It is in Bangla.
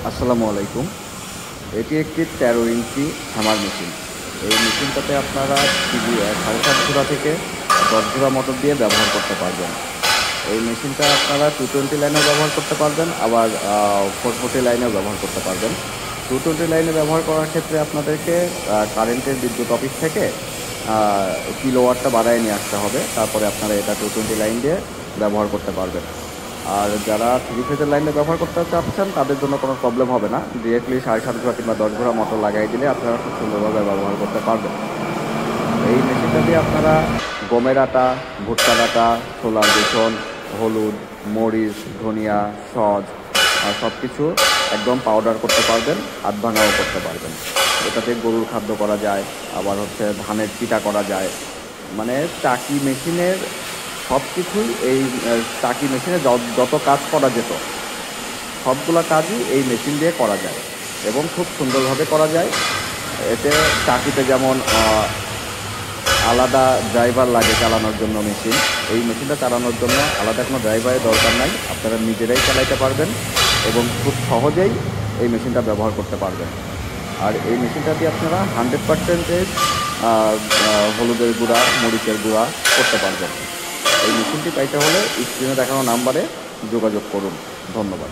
আসসালামু আলাইকুম। এটি একটি ১৩ ইঞ্চি হ্যামার মেশিন। এই মেশিনটাতে আপনারা ৭.৫ জোড়া থেকে ১০ জোড়া মোটর দিয়ে ব্যবহার করতে পারবেন। এই মেশিনটা আপনারা 220 লাইনেও ব্যবহার করতে পারবেন, আবার 440 লাইনেও ব্যবহার করতে পারবেন। 220 লাইনে ব্যবহার করার ক্ষেত্রে আপনাদেরকে কারেন্টের বিদ্যুৎ অফিস থেকে কিলোওয়াটটা বাড়ায় নিয়ে আসতে হবে। তারপরে আপনারা এটা 220 লাইন দিয়ে ব্যবহার করতে পারবেন। আর যারা 3 ফেজের লাইনে ব্যবহার করতে চাচ্ছেন তাদের জন্য কোনো প্রবলেম হবে না। ডিরেক্টলি 7.5 ঘোড়া কিংবা 10 ঘোড়া মোটর লাগাই দিলে আপনারা খুব সুন্দরভাবে ব্যবহার করতে পারবেন। এই মেশিনটা দিয়ে আপনারা গমের আটা, ভুট্টার আটা, ছোলার বেসন, হলুদ, মরিচ, ধনিয়া, সজ সব কিছু একদম পাউডার করতে পারবেন, আধ ভাঙাও করতে পারবেন। এটাতে গরুর খাদ্য করা যায়, আবার ধানের চিটা করা যায়। মানে চাকি মেশিনের সব কিছুই এই চাকি মেশিনে যত কাজ করা যেত সবগুলা কাজই এই মেশিন দিয়ে করা যায় এবং খুব সুন্দরভাবে করা যায়। এতে চাকিতে যেমন আলাদা ড্রাইভার লাগে চালানোর জন্য মেশিন, এই মেশিনটা চালানোর জন্য আলাদা কোনো ড্রাইভারের দরকার নাই। আপনারা নিজেরাই চালাইতে পারবেন এবং খুব সহজেই এই মেশিনটা ব্যবহার করতে পারবেন। আর এই মেশিনটা দিয়ে আপনারা 100% হলুদের গুঁড়া, মরিচের গুঁড়া করতে পারবেন। এই মেশিনটি পাইতে হলে স্ক্রিনে দেখানো নাম্বারে যোগাযোগ করুন। ধন্যবাদ।